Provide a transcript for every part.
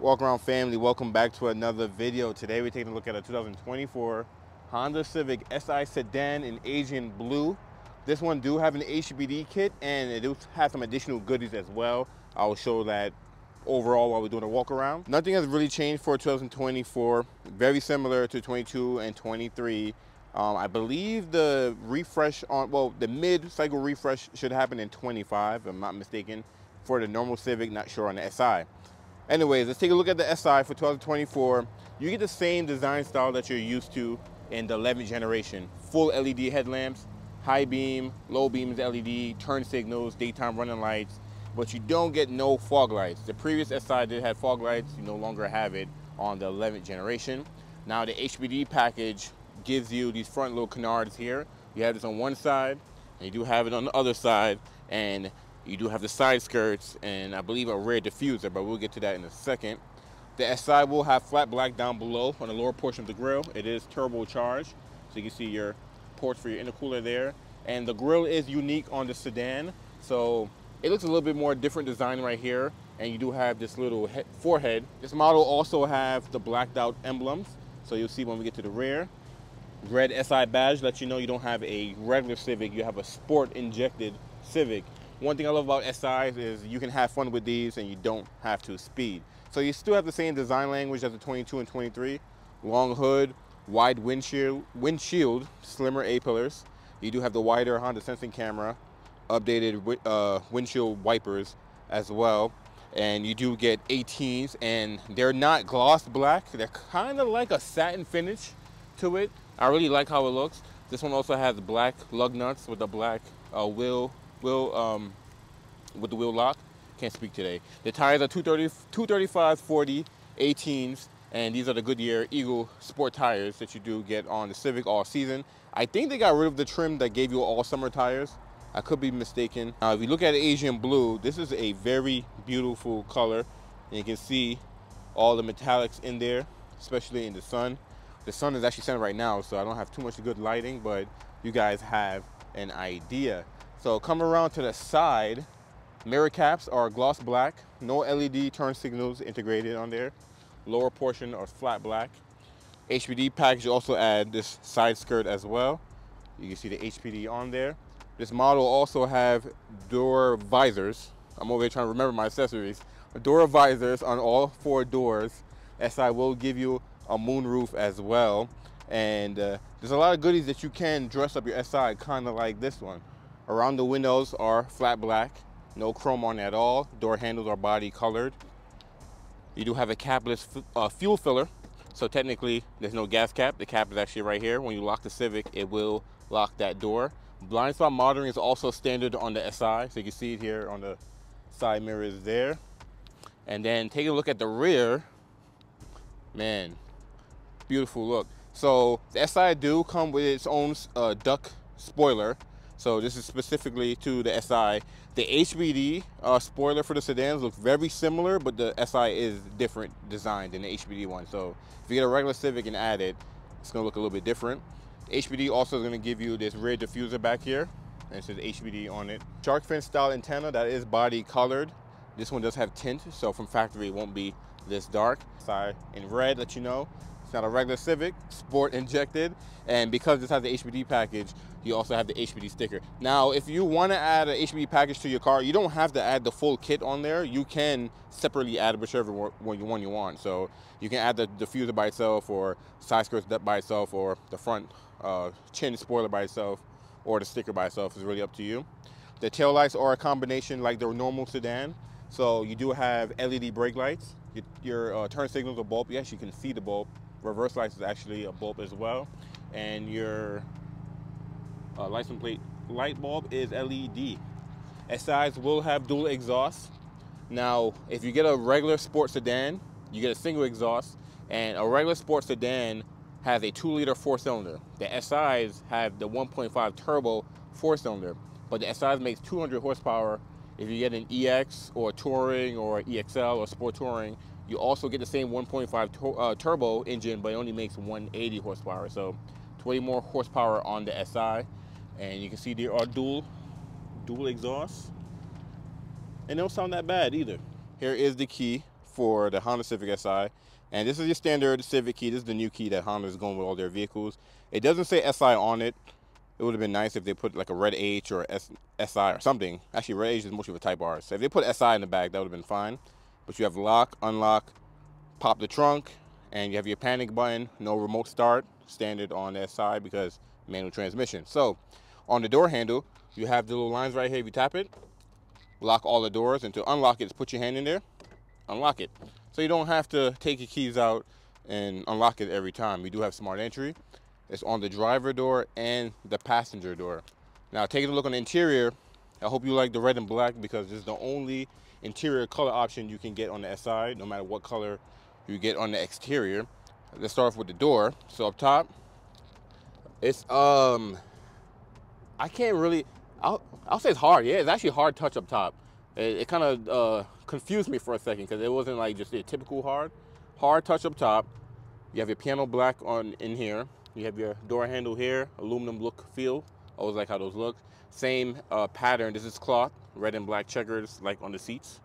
Walkaround family, welcome back to another video. Today we're taking a look at a 2024 Honda Civic SI sedan in Aegean blue. This one do have an HPD kit and it do have some additional goodies as well. I will show that overall while we're doing a walk around. Nothing has really changed for 2024. Very similar to 22 and 23. I believe the refresh the mid-cycle refresh should happen in 25, if I'm not mistaken, for the normal Civic, not sure on the SI. Anyways, let's take a look at the SI for 2024. You get the same design style that you're used to in the 11th generation. Full LED headlamps, high beam, low beams LED, turn signals, daytime running lights, but you don't get no fog lights. The previous SI did have fog lights, you no longer have it on the 11th generation. Now the HPD package gives you these front little canards here. You have this on one side, and you do have it on the other side, and you do have the side skirts and I believe a rear diffuser, but we'll get to that in a second. The SI will have flat black down below on the lower portion of the grille. It is turbocharged, so you can see your ports for your intercooler there. And the grille is unique on the sedan, so it looks a little bit more different design right here. And you do have this little forehead. This model also have the blacked out emblems, so you'll see when we get to the rear. Red SI badge lets you know you don't have a regular Civic, you have a sport injected Civic. One thing I love about SIs is you can have fun with these and you don't have to speed. So you still have the same design language as the 22 and 23. Long hood, wide windshield, slimmer A-pillars. You do have the wider Honda sensing camera, updated windshield wipers as well. And you do get 18s, and they're not gloss black. They're kind of like a satin finish to it. I really like how it looks. This one also has black lug nuts with the black with the wheel lock. Can't speak today. The tires are 235 40 18s, and these are the Goodyear Eagle Sport tires that you do get on the Civic all season. I think they got rid of the trim that gave you all summer tires. I could be mistaken. If you look at Aegean blue, this is a very beautiful color, and you can see all the metallics in there, especially in the sun. The sun is actually setting right now, so I don't have too much good lighting, but you guys have an idea. So come around to the side, mirror caps are gloss black, no LED turn signals integrated on there. Lower portion are flat black. HPD package also add this side skirt as well. You can see the HPD on there. This model also have door visors. I'm over here trying to remember my accessories. Door visors on all four doors. SI will give you a moonroof as well. And there's a lot of goodies that you can dress up your SI, kind of like this one. Around the windows are flat black, no chrome on at all. Door handles are body colored. You do have a capless fuel filler, so technically there's no gas cap. The cap is actually right here. When you lock the Civic, it will lock that door. Blind spot monitoring is also standard on the SI, so you can see it here on the side mirrors there. And then take a look at the rear. Man, beautiful look. So the SI do come with its own duck spoiler. So this is specifically to the SI. The HPD spoiler for the sedans looks very similar, but the SI is different designed than the HPD one. So if you get a regular Civic and add it, it's gonna look a little bit different. HPD also is gonna give you this rear diffuser back here, and it says HPD on it. Shark fin style antenna that is body colored. This one does have tint, so from factory it won't be this dark. SI in red, let you know. It's not a regular Civic, sport injected, and because this has the HPD package, you also have the HPD sticker. Now, if you want to add an HPD package to your car, you don't have to add the full kit on there. You can separately add whichever one you want. So you can add the diffuser by itself, or side skirts by itself, or the front chin spoiler by itself, or the sticker by itself. Is really up to you. The taillights are a combination like the normal sedan. So you do have LED brake lights. Your turn signals are bulb. Yes, you can see the bulb. Reverse lights is actually a bulb as well, and your license plate light bulb is LED. SIs will have dual exhaust. Now, if you get a regular sports sedan, you get a single exhaust, and a regular sports sedan has a 2-liter 4-cylinder. The SIs have the 1.5 turbo 4-cylinder, but the SIs makes 200 horsepower. If you get an EX or Touring or EXL or Sport Touring, you also get the same 1.5 turbo engine, but it only makes 180 horsepower. So 20 more horsepower on the SI. And you can see there are dual exhausts. And they don't sound that bad either. Here is the key for the Honda Civic Si. And this is your standard Civic key. This is the new key that Honda is going with all their vehicles. It doesn't say Si on it. It would have been nice if they put like a red H or SI or something. Actually, red H is mostly for Type R. So if they put SI in the back, that would have been fine. But you have lock, unlock, pop the trunk, and you have your panic button. No remote start, standard on the SI because manual transmission. So on the door handle, you have the little lines right here. If you tap it, lock all the doors, and to unlock it, just put your hand in there, unlock it. So you don't have to take your keys out and unlock it every time. We do have smart entry. It's on the driver door and the passenger door. Now taking a look on the interior, I hope you like the red and black because this is the only interior color option you can get on the SI, no matter what color you get on the exterior. Let's start off with the door. So up top, it's I can't really, I'll say it's hard. Yeah, it's actually hard touch up top. It kind of confused me for a second because it wasn't like just a typical hard touch up top. You have your piano black in here. You have your door handle here, aluminum look feel. Always like how those look. Same pattern. This is cloth, red and black checkers like on the seats.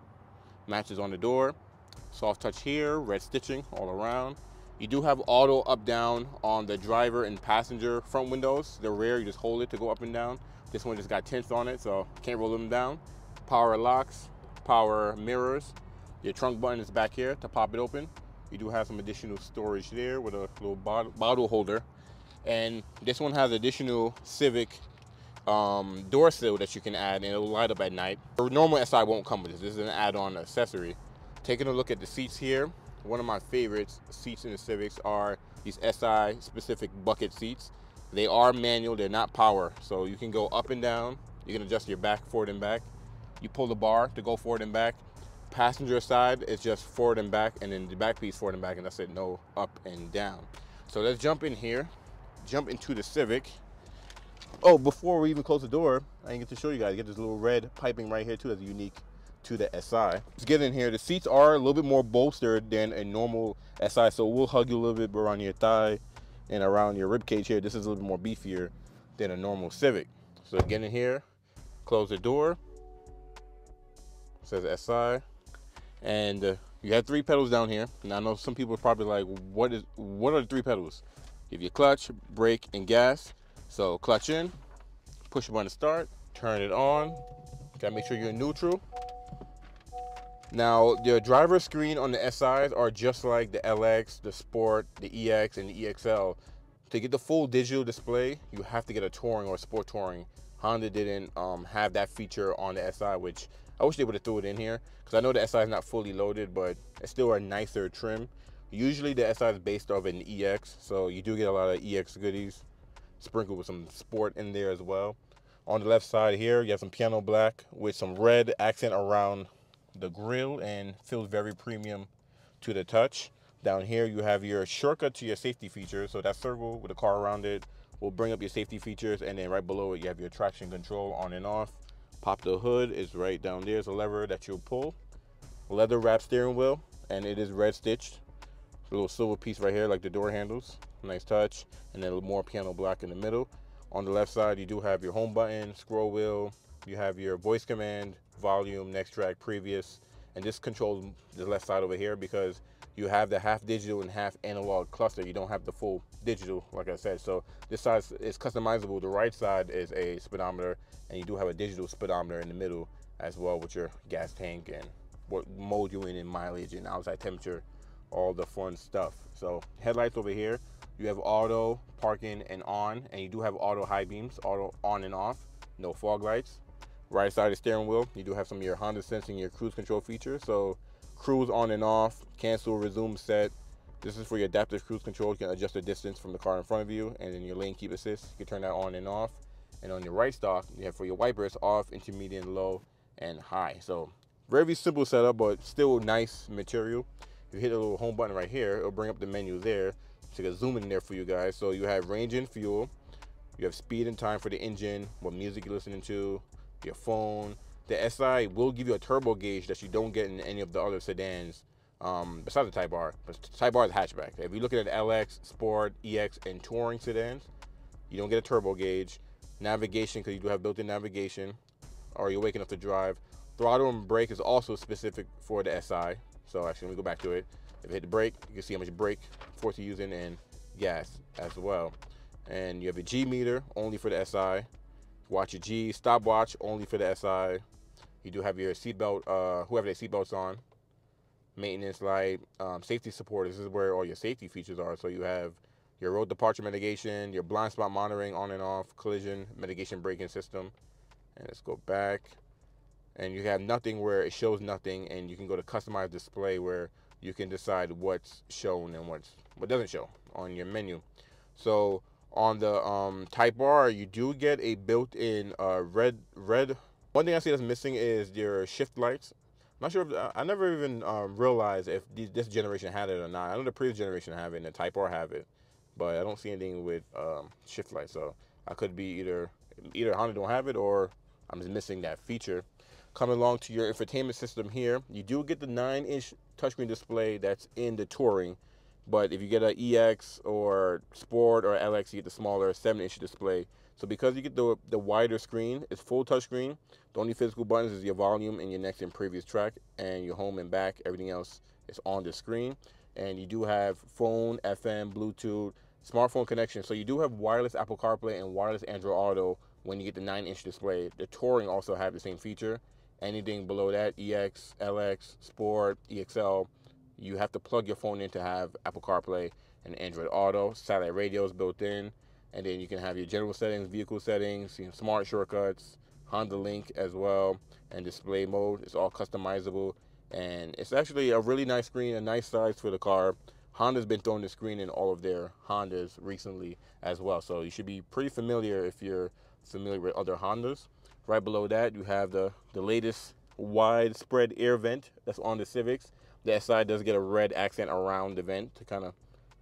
Matches on the door. Soft touch here, red stitching all around. You do have auto up down on the driver and passenger front windows. The rear, you just hold it to go up and down. This one just got tints on it, so can't roll them down. Power locks, power mirrors. Your trunk button is back here to pop it open. You do have some additional storage there with a little bottle holder. And this one has additional Civic door sill that you can add, and it'll light up at night. The normal SI won't come with this. This is an add-on accessory. Taking a look at the seats here, one of my favorites seats in the Civics are these SI specific bucket seats. They are manual, they're not power. So you can go up and down. You can adjust your back, forward and back. You pull the bar to go forward and back. Passenger side is just forward and back, and then the back piece forward and back, and that's it, no up and down. So let's jump in here, jump into the Civic. Oh, before we even close the door, I didn't get to show you guys. You get this little red piping right here too that's unique to the SI. Let's get in here. The seats are a little bit more bolstered than a normal SI, so we'll hug you a little bit around your thigh and around your rib cage here. This is a little bit more beefier than a normal Civic. So get in here, close the door. It says SI. And you have 3 pedals down here. Now I know some people are probably like, what are the 3 pedals? You have your clutch, brake, and gas. So clutch in, push the button to start, turn it on. Gotta make sure you're in neutral. Now the driver screen on the SIs are just like the LX, the Sport, the EX, and the EXL. To get the full digital display, you have to get a Touring or Sport Touring. Honda didn't have that feature on the SI, which I wish they would have threw it in here, because I know the SI is not fully loaded, but it's still a nicer trim. Usually the SI is based off an EX, so you do get a lot of EX goodies, sprinkled with some Sport in there as well. On the left side here, you have some piano black with some red accent around the grille and feels very premium to the touch. Down here you have your shortcut to your safety features, so that circle with a car around it will bring up your safety features, and then right below it you have your traction control on and off. Pop the hood is right down there. It's a lever that you'll pull. Leather wrap steering wheel, and it is red stitched. A little silver piece right here like the door handles. Nice touch. And then a little more piano black in the middle. On the left side you do have your home button, scroll wheel. You have your voice command, volume, next track, previous. And this controls the left side over here because you have the half digital and half analog cluster. You don't have the full digital, like I said. So this side is customizable. The right side is a speedometer, and you do have a digital speedometer in the middle as well with your gas tank and what mode you're in mileage and outside temperature, all the fun stuff. So headlights over here, you have auto, parking, and on, and you do have auto high beams, auto on and off, no fog lights. Right side of the steering wheel, you do have some of your Honda sensing, your cruise control features. So cruise on and off, cancel, resume, set. This is for your adaptive cruise control. You can adjust the distance from the car in front of you, and then your lane keep assist. You can turn that on and off. And on your right stalk, you have for your wipers off, intermediate, low, and high. So very simple setup, but still nice material. If you hit the little home button right here, it'll bring up the menu there. So you can zoom in there for you guys. So you have range and fuel. You have speed and time for the engine, what music you're listening to, your phone. The SI will give you a turbo gauge that you don't get in any of the other sedans besides the Type R. But Type R is hatchback. If you're looking at LX, Sport, EX, and Touring sedans, you don't get a turbo gauge. Navigation, because you do have built-in navigation, or you're waking up to drive. Throttle and brake is also specific for the SI. So actually, let me go back to it. If you hit the brake, you can see how much brake force you're using and gas as well. And you have a G meter only for the SI. Watch your G, stopwatch only for the SI. You do have your seatbelt, whoever their seatbelts on. Maintenance light, safety support. This is where all your safety features are. So you have your road departure mitigation, your blind spot monitoring on and off, collision mitigation braking system. And let's go back. And you have nothing where it shows nothing, and you can go to customize display where you can decide what's shown and what doesn't show on your menu. So on the Type R, you do get a built-in red. One thing I see that's missing is your shift lights. I'm not sure if I never even realized if this generation had it or not. I know the previous generation have it and the Type R have it, but I don't see anything with shift lights. So I could be either Honda don't have it or I'm just missing that feature. Coming along to your infotainment system here, you do get the 9-inch touchscreen display that's in the Touring, but if you get an EX or Sport or LX, you get the smaller 7-inch display. So because you get the wider screen, it's full touchscreen. The only physical buttons is your volume and your next and previous track, and your home and back. Everything else is on the screen. And you do have phone, FM, Bluetooth, smartphone connection. So you do have wireless Apple CarPlay and wireless Android Auto when you get the 9-inch display. The Touring also have the same feature. Anything below that, EX, LX, Sport, EXL, you have to plug your phone in to have Apple CarPlay and Android Auto. Satellite radio is built in. And then you can have your general settings, vehicle settings, smart shortcuts, Honda Link as well, and display mode. It's all customizable. And it's actually a really nice screen, a nice size for the car. Honda's been throwing the screen in all of their Hondas recently as well. So you should be pretty familiar if you're familiar with other Hondas. Right below that, you have the latest widespread air vent that's on the Civics. The SI does get a red accent around the vent to kind of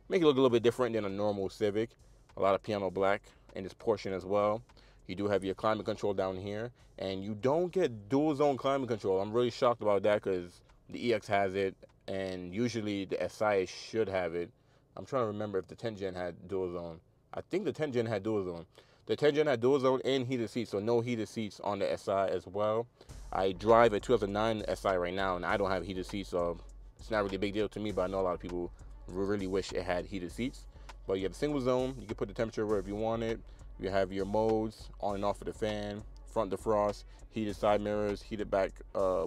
make it look a little bit different than a normal Civic. A lot of piano black in this portion as well. You do have your climate control down here, and you don't get dual zone climate control. I'm really shocked about that because the EX has it, and usually the SI should have it. I'm trying to remember if the 10 Gen had dual zone. I think the 10 Gen had dual zone. The 10 Gen had dual zone and heated seats, so no heated seats on the SI as well. I drive a 2009 SI right now, and I don't have heated seats, so it's not really a big deal to me, but I know a lot of people really wish it had heated seats. But you have a single zone. You can put the temperature wherever you want it. You have your modes, on and off of the fan, front defrost, heated side mirrors, heated back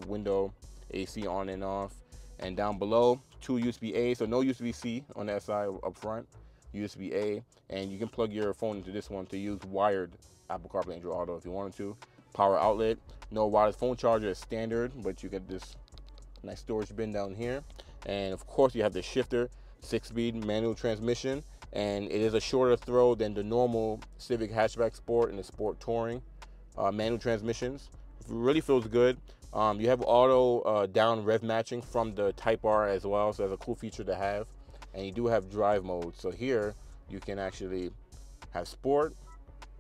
window, AC on and off. And down below, 2 USB-A, so no USB-C on the SI up front, USB-A. And you can plug your phone into this one to use wired Apple CarPlay Android Auto if you wanted to. Power outlet, no wireless phone charger is standard, but you get this nice storage bin down here. And of course you have the shifter, 6-speed manual transmission. And it is a shorter throw than the normal Civic Hatchback Sport and the Sport Touring manual transmissions. It really feels good. You have auto down rev matching from the Type R as well, so that's a cool feature to have. And you do have drive mode. So here you can actually have Sport,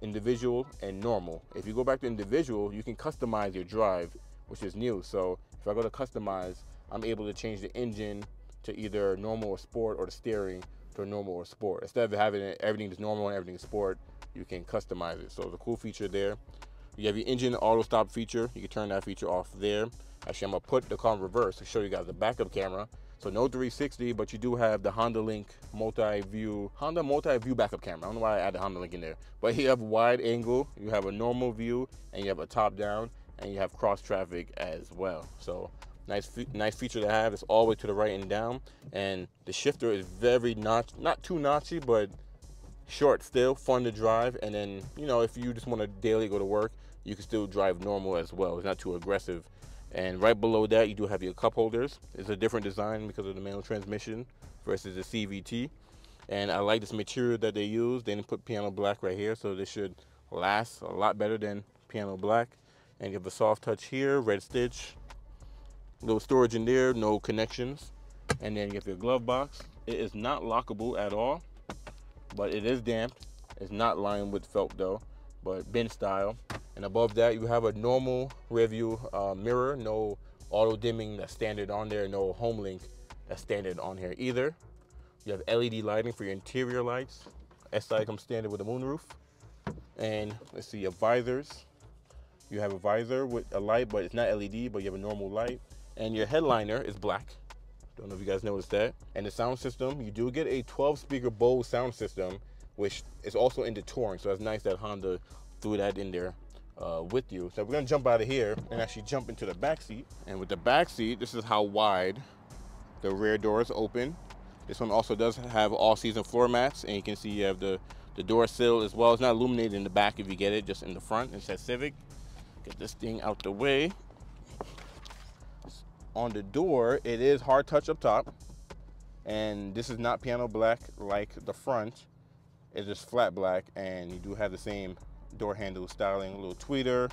Individual, and Normal. If you go back to Individual, you can customize your drive, which is new. So if I go to Customize, I'm able to change the engine to either Normal or Sport, or the steering to Normal or Sport. Instead of having everything that's normal and everything Sport, you can customize it. So it's a cool feature there. You have your engine auto stop feature. You can turn that feature off there. Actually, I'm gonna put the car in reverse to show you guys the backup camera. So no 360, but you do have the Honda Link multi-view backup camera. I don't know why I added Honda Link in there, but you have wide angle, you have a normal view, and you have a top down, and you have cross traffic as well. So nice feature to have. It's all the way to the right and down, and the shifter is very not too notchy, but short still, fun to drive. And then, you know, if you just want to daily go to work, you can still drive normal as well. It's not too aggressive. And right below that, you do have your cup holders. It's a different design because of the manual transmission versus the CVT. And I like this material that they use. They didn't put piano black right here, so this should last a lot better than piano black. And you have a soft touch here, red stitch, little storage in there, no connections. And then you have your glove box. It is not lockable at all, but it is damped. It's not lined with felt though, but bin style. And above that, you have a normal rear view mirror, no auto dimming that's standard on there, no home link that's standard on here either. You have LED lighting for your interior lights. SI comes standard with a moonroof. And let's see, your visors. You have a visor with a light, but it's not LED, but you have a normal light. And your headliner is black. Don't know if you guys noticed that. And the sound system, you do get a 12-speaker Bose sound system, which is also in the Touring. So it's nice that Honda threw that in there with you. So we're gonna jump out of here and actually jump into the back seat. And with the back seat, this is how wide the rear doors open. This one also does have all-season floor mats, and you can see you have the door sill as well. It's not illuminated in the back if you get it, just in the front. It says Civic. Get this thing out the way. On the door, it is hard touch up top, and this is not piano black like the front. It's just flat black, and you do have the same door handle styling, a little tweeter,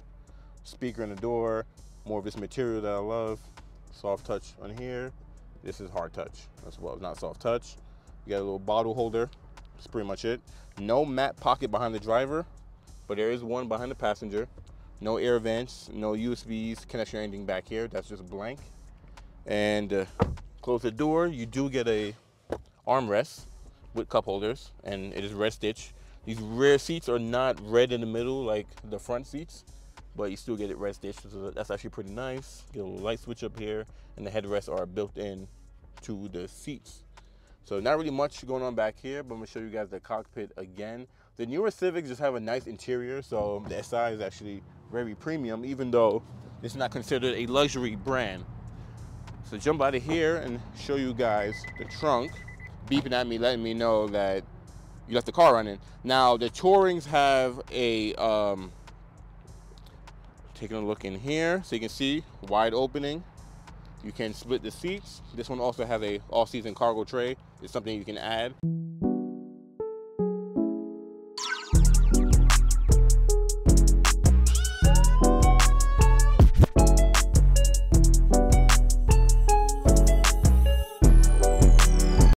speaker in the door, more of this material that I love. Soft touch on here. This is hard touch as well, not soft touch. You got a little bottle holder. That's pretty much it. No matte pocket behind the driver, but there is one behind the passenger. No air vents, no USBs, connection or anything back here. That's just blank. And close the door. You do get a armrest with cup holders, and it is red stitch. These rear seats are not red in the middle like the front seats, but you still get it red stitched, so that's actually pretty nice. Get a little light switch up here, and the headrests are built in to the seats. So not really much going on back here, but I'm gonna show you guys the cockpit again. The newer Civics just have a nice interior, so the SI is actually very premium, even though it's not considered a luxury brand. So jump out of here and show you guys the trunk, beeping at me, letting me know that you left the car running. Now the Tourings have a, taking a look in here, so you can see wide opening. You can split the seats. This one also has a all-season cargo tray. It's something you can add.